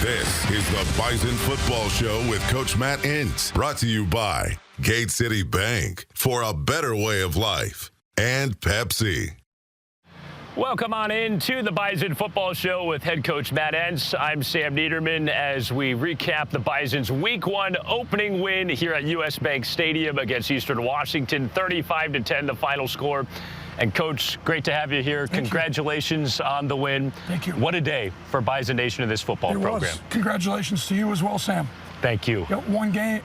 This is the Bison Football Show with Coach Matt Entz. Brought to you by Gate City Bank for a better way of life and Pepsi. Welcome on in to the Bison Football Show with head coach Matt Entz. I'm Sam Neidermann as we recap the Bison's Week 1 opening win here at US Bank Stadium against Eastern Washington, 35-10 the final score. And Coach, great to have you here. Congratulations on the win. Thank you. What a day for Bison Nation of this football program. Congratulations to you as well, Sam. Thank you. One game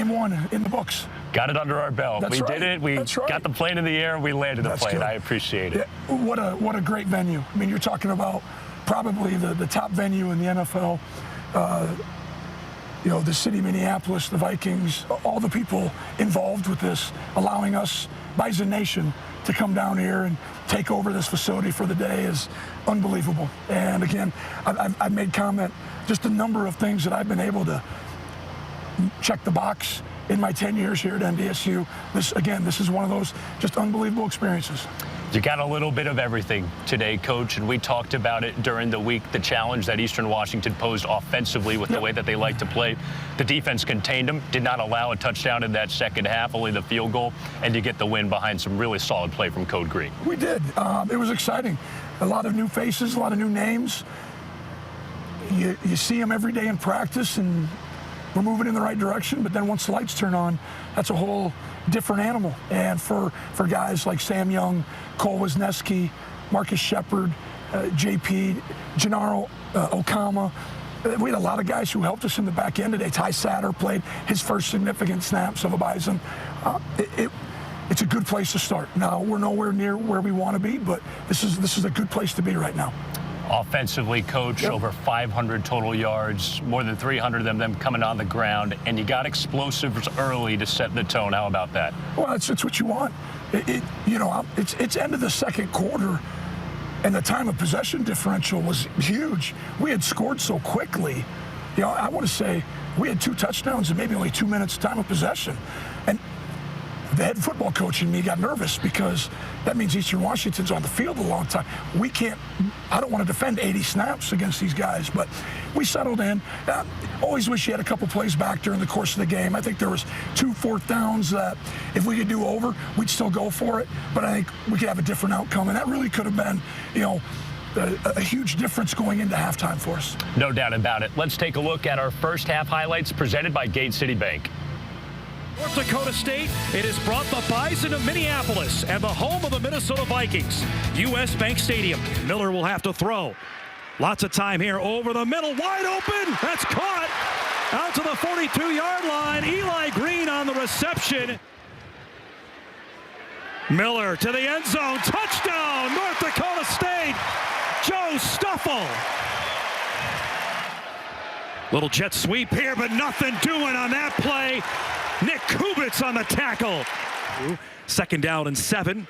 one in the books. Got it under our belt. That's right. Did it. We got the plane in the air. We landed the plane. Good. I appreciate it. Yeah, what a great venue. I mean, you're talking about probably the top venue in the NFL. The city of Minneapolis, the Vikings, all the people involved with this, allowing us, Bison Nation, to come down here and take over this facility for the day is unbelievable. And again, I've made comment, just a number of things that I've been able to check the box in my 10 years here at NDSU. This is one of those just unbelievable experiences. You got a little bit of everything today, Coach, and we talked about it during the week, the challenge that Eastern Washington posed offensively with the way that they like to play. The defense contained them, did not allow a touchdown in that second half, only the field goal, and you get the win behind some really solid play from Code Green. We did. It was exciting. A lot of new faces, a lot of new names. You see them every day in practice, and we're moving in the right direction, but then once the lights turn on, that's a whole different animal. And for guys like Sam Young, Cole Wisniewski, Marcus Shepard, JP, Gennaro Okama, we had a lot of guys who helped us in the back end today. Ty Satter played his first significant snaps of a Bison. It's a good place to start. Now, we're nowhere near where we want to be, but this is a good place to be right now. Offensively, Coach, over 500 total yards, more than 300 of them coming on the ground, and you got explosives early to set the tone. How about that? Well, it's what you want. It's end of the second quarter, and the time of possession differential was huge. We had scored so quickly. I want to say we had 2 touchdowns and maybe only 2 minutes time of possession. And the head football coach and me got nervous because that means Eastern Washington's on the field a long time. I don't want to defend 80 snaps against these guys, but we settled in. Always wish you had a couple plays back during the course of the game. I think there was 2 fourth downs that if we could do over, we'd still go for it, but I think we could have a different outcome, and that really could have been, a huge difference going into halftime for us. No doubt about it. Let's take a look at our first half highlights presented by Gate City Bank. North Dakota State, it has brought the Bison of Minneapolis and the home of the Minnesota Vikings, US Bank Stadium. Miller will have to throw. Lots of time here over the middle, wide open. That's caught out to the 42-yard line. Eli Green on the reception. Miller to the end zone, touchdown, North Dakota State. Joe Stuffle. Little jet sweep here, but nothing doing on that play. Nick Kubitz on the tackle. 2nd down and 7.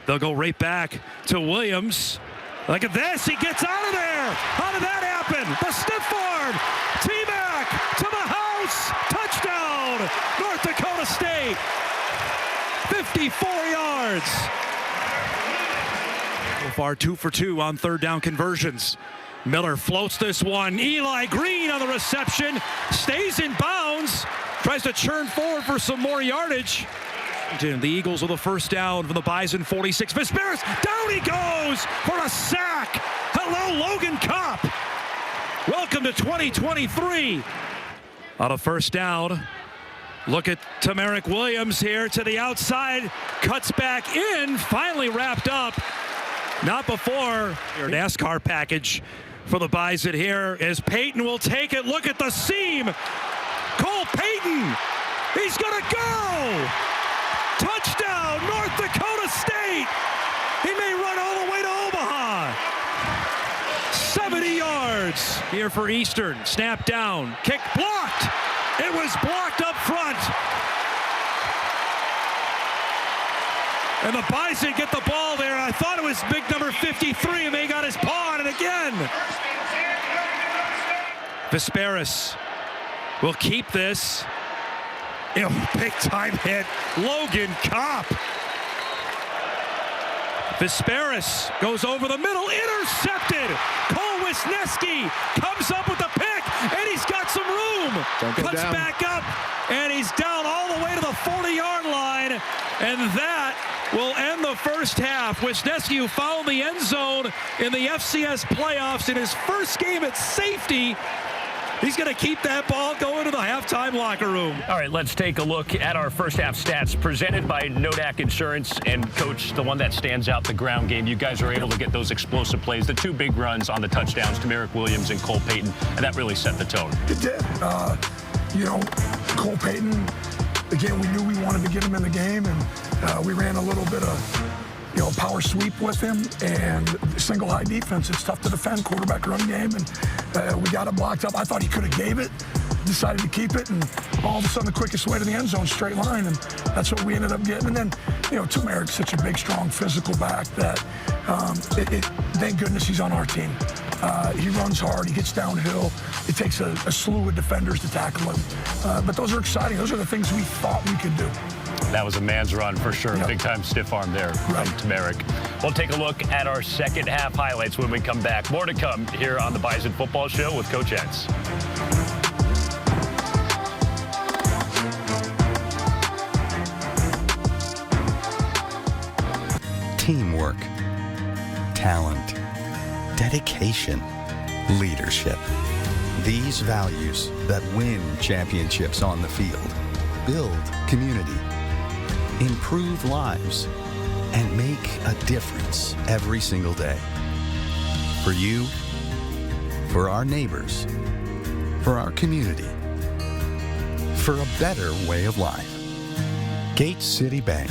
They'll go right back to Williams. Look at this. He gets out of there. How did that happen? The stiff arm. T-Mac to the house. Touchdown. North Dakota State. 54 yards. So far 2 for 2 on 3rd down conversions. Miller floats this one. Eli Green on the reception. Stays in bounds. Tries to churn forward for some more yardage. The Eagles with a 1st down from the Bison 46. Vesperis, down he goes for a sack. Hello, Logan Kopp. Welcome to 2023. On a 1st down. Look at Tamarick Williams here to the outside. Cuts back in. Finally wrapped up. Not before. Your NASCAR package for the Bison here as Payton will take it. Look at the seam. Cole Payton, he's gonna go! Touchdown, North Dakota State! He may run all the way to Omaha. 70 yards here for Eastern. Snap down, kick blocked. It was blocked up front. And the Bison get the ball there. I thought it was big number 53, and they got his paw on it again. Vesperis will keep this. Big time hit. Logan Kopp. Vesperis goes over the middle, intercepted. Cole Wisniewski comes up with the pick. Floats back up, and he's down all the way to the 40-yard line, and that will end the first half. Wisneski, who found the end zone in the FCS playoffs in his first game at safety, he's going to keep that ball going to the halftime locker room. All right, let's take a look at our first half stats presented by Nodak Insurance. And, Coach, the one that stands out, the ground game, you guys were able to get those explosive plays, the two big runs on the touchdowns to Merrick Williams and Cole Payton, and that really set the tone. It did. Cole Payton, again, we knew we wanted to get him in the game, and we ran a little bit of power sweep with him and single high defense. It's tough to defend quarterback run game, and we got it blocked up. I thought he could have gave it, decided to keep it, and all of a sudden the quickest way to the end zone, straight line, and that's what we ended up getting. And then, Merrick's such a big, strong, physical back that thank goodness he's on our team. He runs hard, he gets downhill. It takes a slew of defenders to tackle him. But those are exciting. Those are the things we thought we could do. That was a man's run for sure. Yep. Big time stiff arm there from Tamarick. We'll take a look at our second half highlights when we come back. More to come here on the Bison Football Show with Coach Entz. Teamwork, talent, dedication, leadership. These values that win championships on the field, build community, improve lives, and make a difference every single day. For you, for our neighbors, for our community, for a better way of life. Gate City Bank.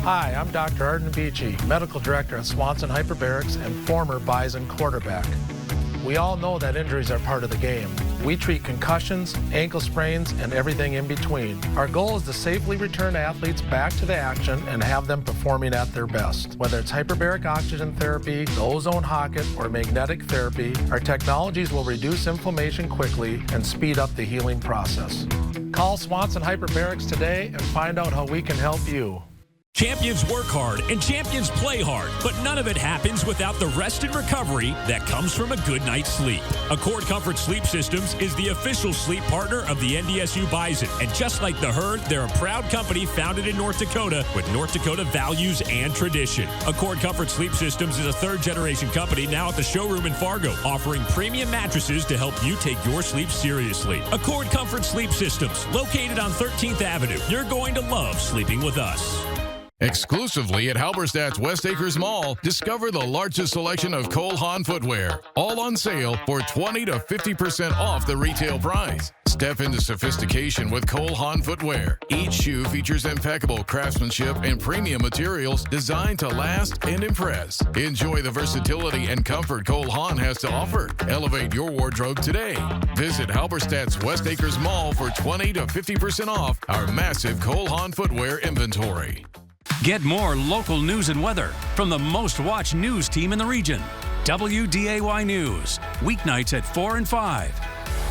Hi, I'm Dr. Arden Beachy, Medical Director at Swanson Hyperbarics and former Bison quarterback. We all know that injuries are part of the game. We treat concussions, ankle sprains, and everything in between. Our goal is to safely return athletes back to the action and have them performing at their best. Whether it's hyperbaric oxygen therapy, the ozone hocket, or magnetic therapy, our technologies will reduce inflammation quickly and speed up the healing process. Call Swanson Hyperbarics today and find out how we can help you. Champions work hard and champions play hard, but none of it happens without the rest and recovery that comes from a good night's sleep. Accord Comfort Sleep Systems is the official sleep partner of the NDSU Bison, and just like the Herd, they're a proud company founded in North Dakota with North Dakota values and tradition. Accord Comfort Sleep Systems is a third-generation company now at the showroom in Fargo, offering premium mattresses to help you take your sleep seriously. Accord Comfort Sleep Systems, located on 13th Avenue. You're going to love sleeping with us. Exclusively at Halberstadt's West Acres Mall, discover the largest selection of Cole Haan footwear, all on sale for 20 to 50% off the retail price. Step into sophistication with Cole Haan footwear. Each shoe features impeccable craftsmanship and premium materials designed to last and impress. Enjoy the versatility and comfort Cole Haan has to offer. Elevate your wardrobe today. Visit Halberstadt's West Acres Mall for 20 to 50% off our massive Cole Haan footwear inventory. Get more local news and weather from the most watched news team in the region. WDAY News, weeknights at 4 and 5.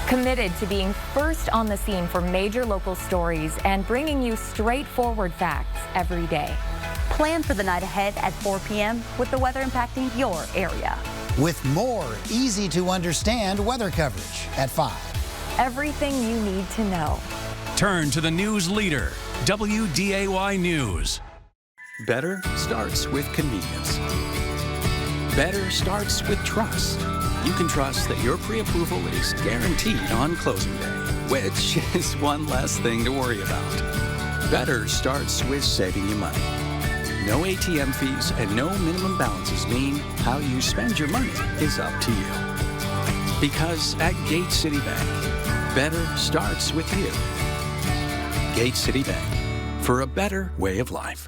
Committed to being first on the scene for major local stories and bringing you straightforward facts every day. Plan for the night ahead at 4 p.m. with the weather impacting your area. With more easy-to-understand weather coverage at 5. Everything you need to know. Turn to the news leader, WDAY News. Better starts with convenience. Better starts with trust. You can trust that your pre-approval is guaranteed on closing day, which is one less thing to worry about. Better starts with saving you money. No ATM fees and no minimum balances mean how you spend your money is up to you. Because at Gate City Bank, better starts with you. Gate City Bank, for a better way of life.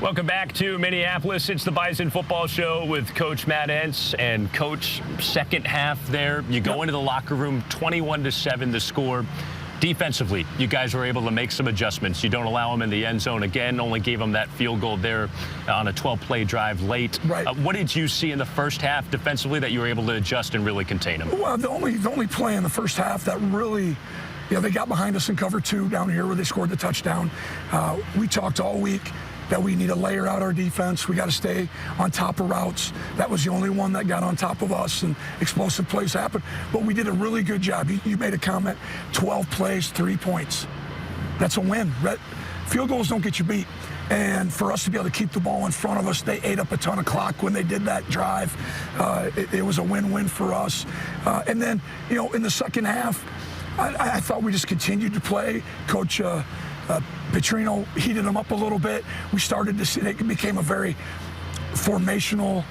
Welcome back to Minneapolis. It's the Bison Football Show with Coach Matt Entz. And Coach, second half there, you go into the locker room, 21-7 the score. Defensively, you guys were able to make some adjustments. You don't allow them in the end zone again, only gave them that field goal there on a 12-play drive late. Right. What did you see in the first half defensively that you were able to adjust and really contain them? Well, the only play in the first half that really, they got behind us in cover 2 down here where they scored the touchdown. We talked all week. that we need to layer out our defense. We got to stay on top of routes. That was the only one that got on top of us, and explosive plays happened. But we did a really good job. You made a comment, 12 plays, 3 points. That's a win. Field goals don't get you beat. And for us to be able to keep the ball in front of us, they ate up a ton of clock when they did that drive. It was a win-win for us. And then, in the second half, I thought we just continued to play. Coach Petrino heated them up a little bit. We started to see it became a very formational,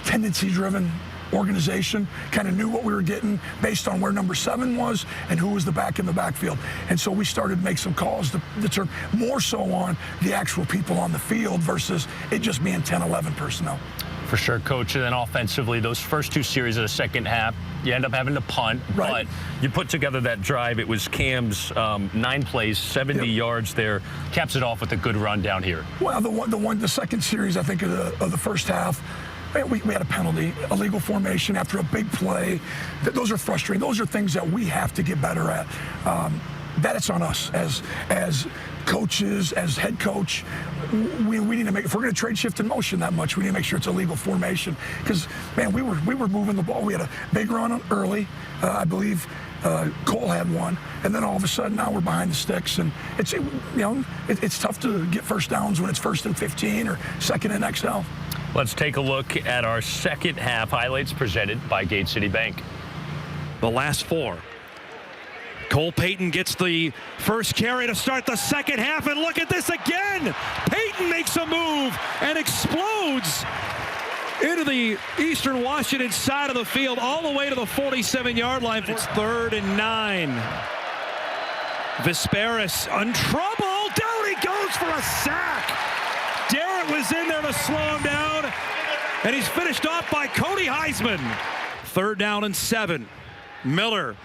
tendency-driven organization. Kind of knew what we were getting based on where number 7 was and who was the back in the backfield. And so we started to make some calls to determine more so on the actual people on the field versus it just being 10, 11 personnel. For sure, Coach. And then offensively, those first 2 series of the second half, you end up having to punt. Right. But you put together that drive. It was Cam's 9 plays, 70 yards there. Caps it off with a good run down here. Well, the second series, I think, of the first half, we had a penalty, illegal formation after a big play. Those are frustrating. Those are things that we have to get better at. That it's on us as coaches, as head coach. We need to make, if we're going to trade shift in motion that much, we need to make sure it's a legal formation. Because, man, we were moving the ball. We had a big run early. I believe Cole had one, and then all of a sudden now we're behind the sticks, and it's tough to get first downs when it's 1st and 15 or 2nd and XL. Let's take a look at our second half highlights presented by Gate City Bank. The last 4. Cole Payton gets the first carry to start the second half, and look at this again. Payton makes a move and explodes into the Eastern Washington side of the field, all the way to the 47-yard line. It's 3rd and 9. Vesperis in trouble. Down he goes for a sack. Garrett was in there to slow him down, and he's finished off by Cody Heisman. 3rd down and 7. Miller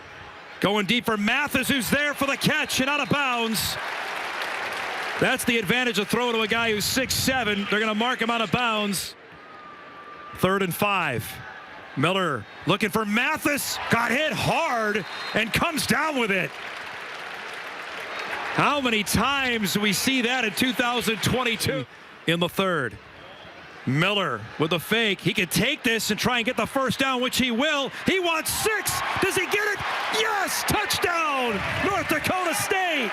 going deep for Mathis, who's there for the catch and out of bounds. That's the advantage of throwing to a guy who's 6'7". They're going to mark him out of bounds. 3rd and 5. Miller looking for Mathis, got hit hard and comes down with it. How many times do we see that in 2022? In the 3rd. Miller with a fake. He can take this and try and get the first down, which he will. He wants 6. Does he get it? Yes! Touchdown! North Dakota State!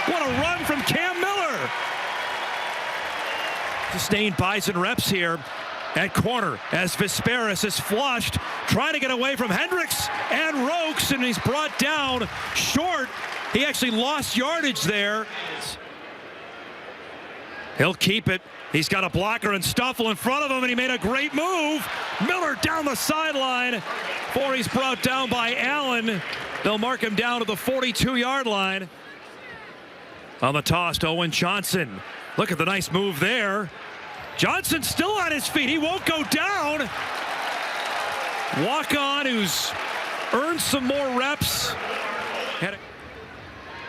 What a run from Cam Miller! Sustained Bison reps here at corner as Vesperis is flushed, trying to get away from Hendricks and Rokes, and he's brought down short. He actually lost yardage there. He'll keep it. He's got a blocker and Stoffel in front of him, and he made a great move. Miller down the sideline before he's brought down by Allen. They'll mark him down to the 42-yard line. On the toss to Owen Johnson. Look at the nice move there. Johnson still on his feet. He won't go down. Walk-on who's earned some more reps.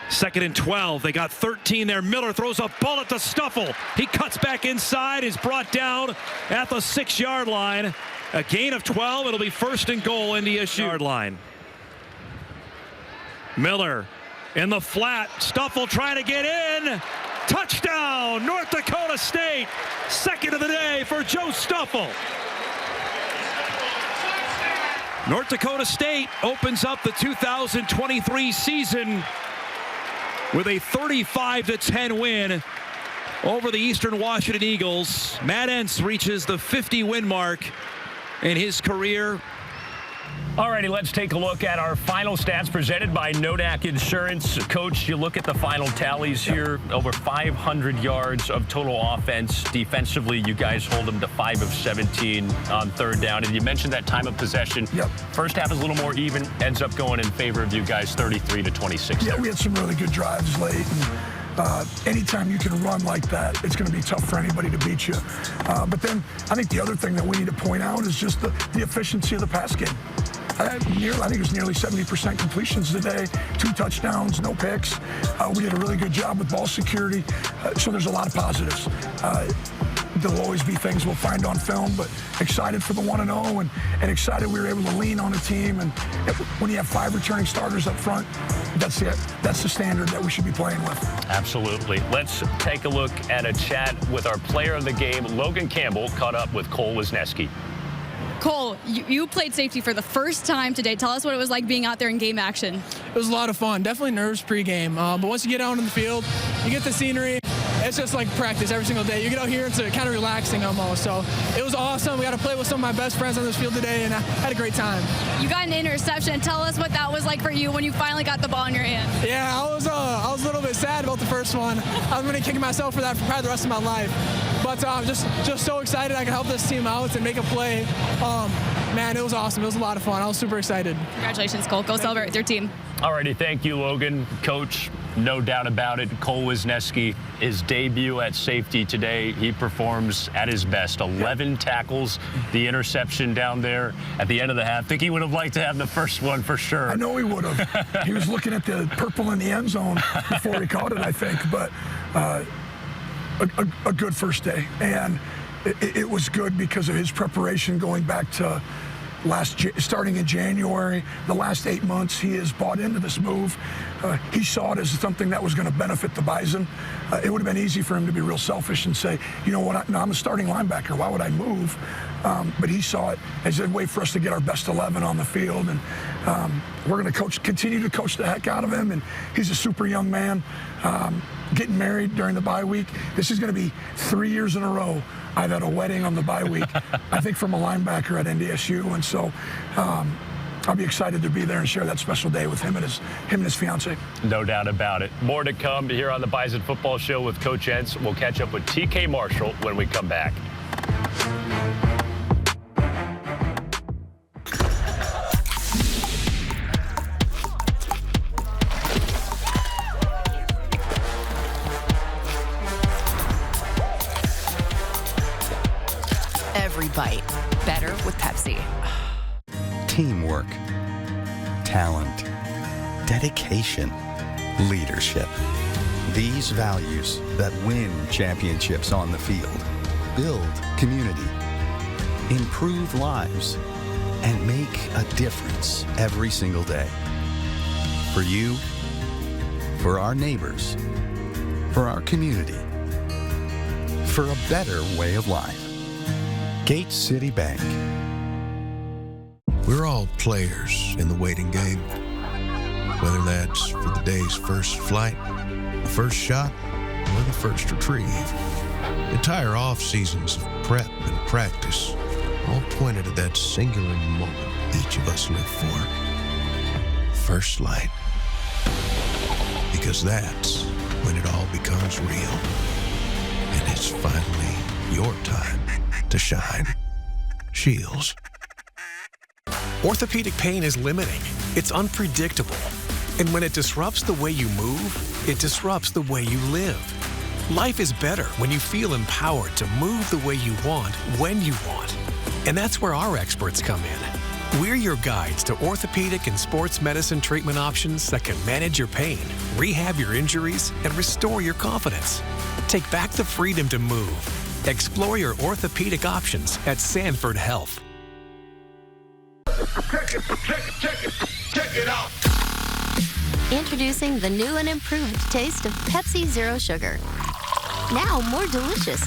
2nd and 12. They got 13 there. Miller throws a bullet to Stoffel. He cuts back inside. Is brought down at the 6-yard line. A gain of 12. It'll be 1st and goal, NDSU yard line. Miller in the flat. Stoffel trying to get in. Touchdown, North Dakota State. 2nd of the day for Joe Stoffel. North Dakota State opens up the 2023 season with a 35-10 win over the Eastern Washington Eagles. Matt Entz reaches the 50-win mark in his career. Alrighty, let's take a look at our final stats presented by Nodak Insurance. Coach, you look at the final tallies here, over 500 yards of total offense. Defensively, you guys hold them to 5 of 17 on 3rd down. And you mentioned that time of possession. Yep. First half is a little more even, ends up going in favor of you guys, 33-26. Yeah, we had some really good drives late. And, anytime you can run like that, it's going to be tough for anybody to beat you. But then I think the other thing that we need to point out is just the efficiency of the pass game. I think it was nearly 70% completions today, 2 touchdowns, no picks. We did a really good job with ball security, so there's a lot of positives. there'll always be things we'll find on film, but excited for the 1-0 and excited we were able to lean on a team. And when you have 5 returning starters up front, that's it. That's the standard that we should be playing with. Absolutely. Let's take a look at a chat with our player of the game. Logan Campbell caught up with Cole Wisniewski. Cole, you played safety for the first time today. Tell us what it was like being out there in game action. It was a lot of fun. Definitely nerves pregame. But once you get out in the field, you get the scenery. It's just like practice every single day. You get out here, it's kind of relaxing almost. So it was awesome. We got to play with some of my best friends on this field today, and I had a great time. You got an interception. Tell us what that was like for you when you finally got the ball in your hand. Yeah, I was a little bit sad about the first one. I was going to kick myself for that for probably the rest of my life. But just so excited I could help this team out and make a play. Man, it was awesome. It was a lot of fun. I was super excited. Congratulations, Cole. Go celebrate with your team. Alrighty, thank you, Logan. Coach, no doubt about it, Cole Wisniewski, his debut at safety today, he performs at his best. 11 tackles, the interception down there at the end of the half. I think he would have liked to have the first one for sure. I know he would have. He was looking at the purple in the end zone before he caught it, I think. But a good first day. And it was good because of his preparation going back to starting in January, the last 8 months. He has bought into this move. He saw it as something that was going to benefit the Bison. It would have been easy for him to be real selfish and say, you know what, I'm a starting linebacker. Why would I move? But he saw it as a way for us to get our best 11 on the field. And we're going to continue to coach the heck out of him. And he's a super young man. Getting married during the bye week. This is going to be 3 years in a row I've had a wedding on the bye week, I think from a linebacker at NDSU. And so I'll be excited to be there and share that special day with him and his fiance. No doubt about it. More to come here on the Bison Football Show with Coach Entz. We'll catch up with TK Marshall when we come back. Every bite better with Pepsi. Teamwork, talent, dedication, leadership. These values that win championships on the field, build community, improve lives, and make a difference every single day. For you, for our neighbors, for our community, for a better way of life. Gate City Bank. We're all players in the waiting game, whether that's for the day's first flight, the first shot, or the first retrieve. Entire off seasons of prep and practice all pointed to that singular moment each of us live for. First light. Because that's when it all becomes real. And it's finally your time to shine. Shields. Orthopedic pain is limiting. It's unpredictable. And when it disrupts the way you move, it disrupts the way you live. Life is better when you feel empowered to move the way you want, when you want. And that's where our experts come in. We're your guides to orthopedic and sports medicine treatment options that can manage your pain, rehab your injuries, and restore your confidence. Take back the freedom to move. Explore your orthopedic options at Sanford Health. Check it out. Introducing the new and improved taste of Pepsi Zero Sugar. Now more delicious.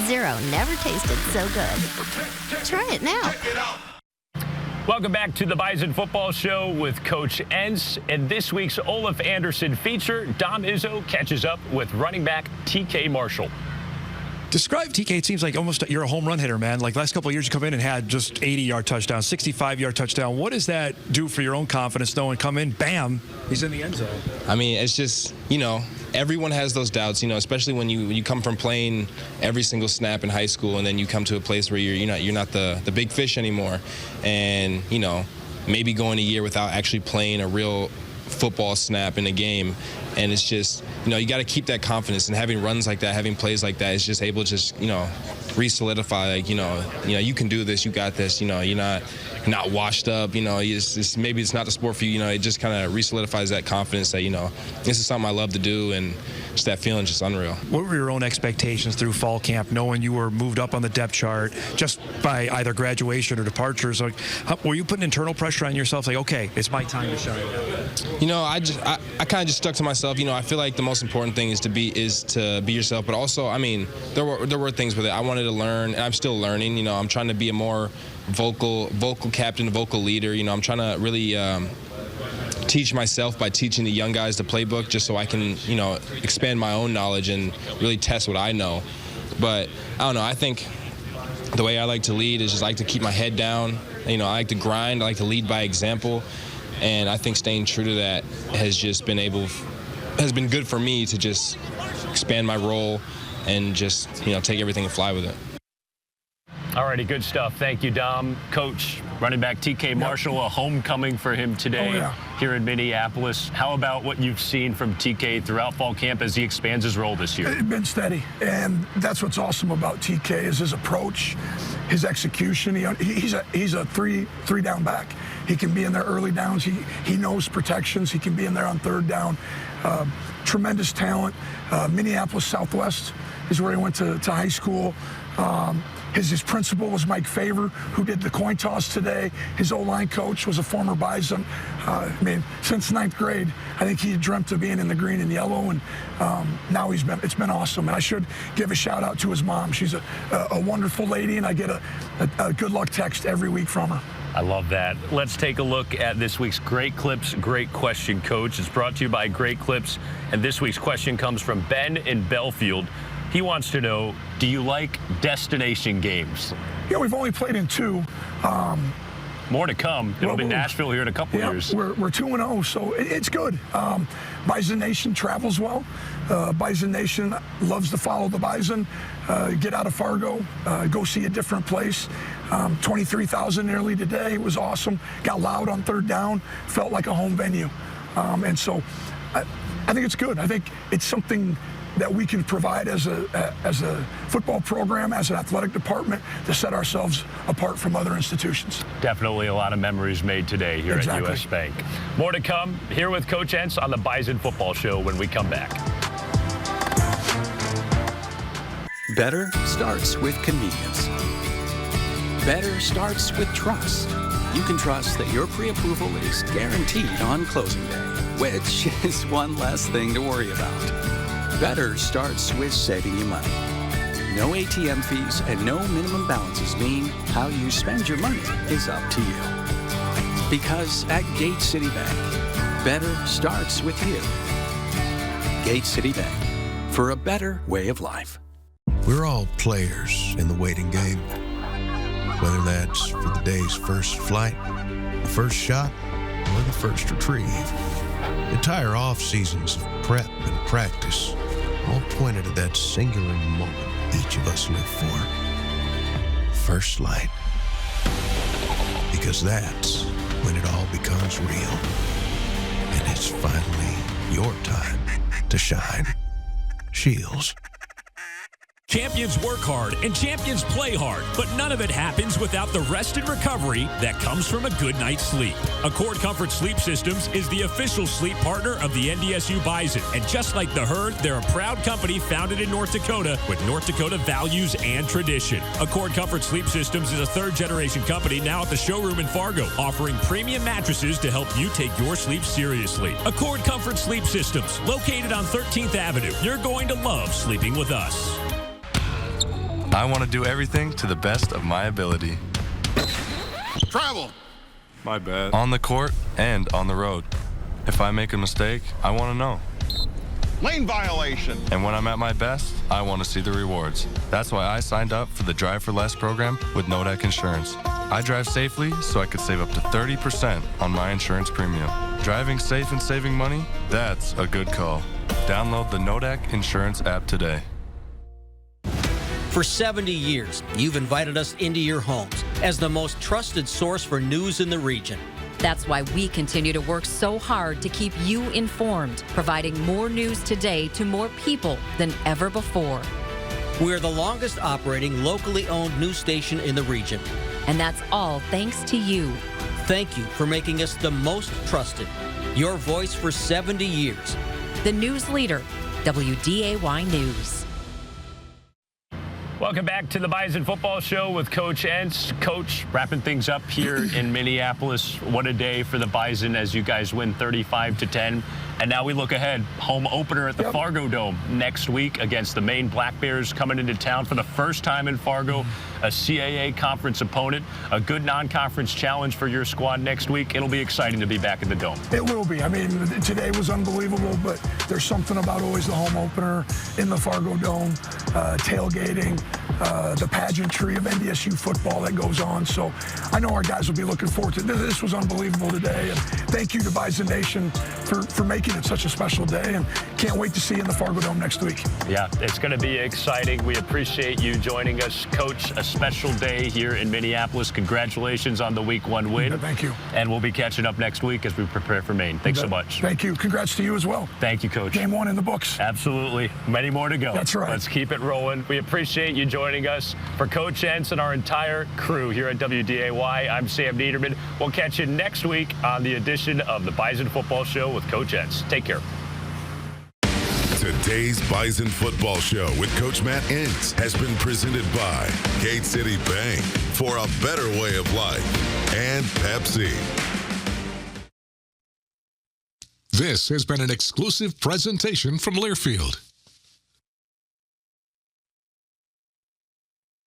Zero never tasted so good. Try it now. Welcome back to the Bison Football Show with Coach Entz. And this week's Olaf Anderson feature, Dom Izzo catches up with running back TK Marshall. Describe TK. It seems like almost you're a home run hitter, man. Like last couple of years, you come in and had just 80-yard touchdown, 65-yard touchdown. What does that do for your own confidence, knowing come in, bam, he's in the end zone? I mean, it's just, everyone has those doubts, especially when you come from playing every single snap in high school, and then you come to a place where you're not the big fish anymore, and maybe going a year without actually playing a real football snap in a game. And it's just, you got to keep that confidence, and having runs like that, having plays like that is just able to just, re-solidify, like, you know, you can do this, you got this, you know, you're not washed up, you know, maybe it's not the sport for you, you know, it just kind of re-solidifies that confidence that, you know, this is something I love to do, and just that feeling just unreal. What were your own expectations through fall camp, knowing you were moved up on the depth chart just by either graduation or departures? Like, were you putting internal pressure on yourself, like, okay, it's my time to shine? You know, I kind of just stuck to myself. You know, I feel like the most important thing is to be yourself. But also, I mean, there were things with it I wanted to learn, and I'm still learning. You know, I'm trying to be a more vocal captain, a vocal leader. You know, I'm trying to really teach myself by teaching the young guys the playbook, just so I can, you know, expand my own knowledge and really test what I know. But I don't know. I think the way I like to lead is just like to keep my head down. You know, I like to grind. I like to lead by example. And I think staying true to that has been good for me to just expand my role and just, you know, take everything and fly with it. All righty, good stuff. Thank you, Dom. Coach, running back TK Marshall, a homecoming for him today here in Minneapolis. How about what you've seen from TK throughout fall camp as he expands his role this year? It's been steady, and that's what's awesome about TK is his approach, his execution. He's a three down back. He can be in there early downs. He knows protections. He can be in there on third down. Tremendous talent. Minneapolis Southwest is where he went to high school. His principal was Mike Favor, who did the coin toss today. His O-line coach was a former Bison. I mean, since 9th grade, I think he dreamt of being in the green and yellow, and now it's been awesome. And I should give a shout out to his mom. She's a wonderful lady, and I get a good luck text every week from her. I love that. Let's take a look at this week's Great Clips, Great Question, Coach. It's brought to you by Great Clips, and this week's question comes from Ben in Belfield. He wants to know, do you like destination games? Yeah, we've only played in 2. More to come. It'll be Nashville here in a couple years. We're 2-0, so it's good. Bison Nation travels well. Bison Nation loves to follow the Bison. Get out of Fargo, go see a different place. 23,000 nearly today. It was awesome. Got loud on third down. Felt like a home venue. And so I think it's good. I think it's something that we can provide as a football program, as an athletic department, to set ourselves apart from other institutions. Definitely a lot of memories made today here at US Bank. More to come here with Coach Entz on the Bison Football Show when we come back. Better starts with convenience. Better starts with trust. You can trust that your pre-approval is guaranteed on closing day, which is one less thing to worry about. Better starts with saving you money. No ATM fees and no minimum balances mean how you spend your money is up to you. Because at Gate City Bank, better starts with you. Gate City Bank, for a better way of life. We're all players in the waiting game. Whether that's for the day's first flight, the first shot, or the first retrieve. Entire off seasons of prep and practice all pointed at that singular moment each of us live for. First light. Because that's when it all becomes real. And it's finally your time to shine. Shields. Champions work hard and champions play hard, but none of it happens without the rest and recovery that comes from a good night's sleep. Accord Comfort Sleep Systems is the official sleep partner of the NDSU Bison, and just like the Herd, they're a proud company founded in North Dakota with North Dakota values and tradition. Accord Comfort Sleep Systems is a third-generation company now at the showroom in Fargo, offering premium mattresses to help you take your sleep seriously. Accord Comfort Sleep Systems, located on 13th Avenue. You're going to love sleeping with us. I want to do everything to the best of my ability. Travel! My bad. On the court and on the road. If I make a mistake, I want to know. Lane violation! And when I'm at my best, I want to see the rewards. That's why I signed up for the Drive for Less program with Nodak Insurance. I drive safely so I could save up to 30% on my insurance premium. Driving safe and saving money? That's a good call. Download the Nodak Insurance app today. For 70 years, you've invited us into your homes as the most trusted source for news in the region. That's why we continue to work so hard to keep you informed, providing more news today to more people than ever before. We're the longest operating, locally owned news station in the region. And that's all thanks to you. Thank you for making us the most trusted. Your voice for 70 years. The news leader, WDAY News. Welcome back to the Bison Football Show with Coach Entz. Coach, wrapping things up here in Minneapolis. What a day for the Bison as you guys win 35-10. And now we look ahead. Home opener at the Fargo Dome next week against the Maine Black Bears, coming into town for the first time in Fargo. A CAA conference opponent. A good non-conference challenge for your squad next week. It'll be exciting to be back in the Dome. It will be. I mean, today was unbelievable, but there's something about always the home opener in the Fargo Dome, tailgating, the pageantry of NDSU football that goes on. So I know our guys will be looking forward to it. This was unbelievable today. And thank you to Bison Nation for making it such a special day. And can't wait to see you in the Fargo Dome next week. Yeah, it's going to be exciting. We appreciate you joining us, Coach. A special day here in Minneapolis. Congratulations on the Week 1 win. Thank you. And we'll be catching up next week as we prepare for Maine. Thanks so much. Thank you. Congrats to you as well. Thank you, Coach. Game 1 in the books. Absolutely. Many more to go. That's right. Let's keep it rolling. We appreciate you joining us. For Coach Entz and our entire crew here at WDAY, I'm Sam Neidermann. We'll catch you next week on the edition of the Bison Football Show with Coach Entz. Take care. Today's Bison Football Show with Coach Matt Entz has been presented by Gate City Bank for a better way of life and Pepsi. This has been an exclusive presentation from Learfield.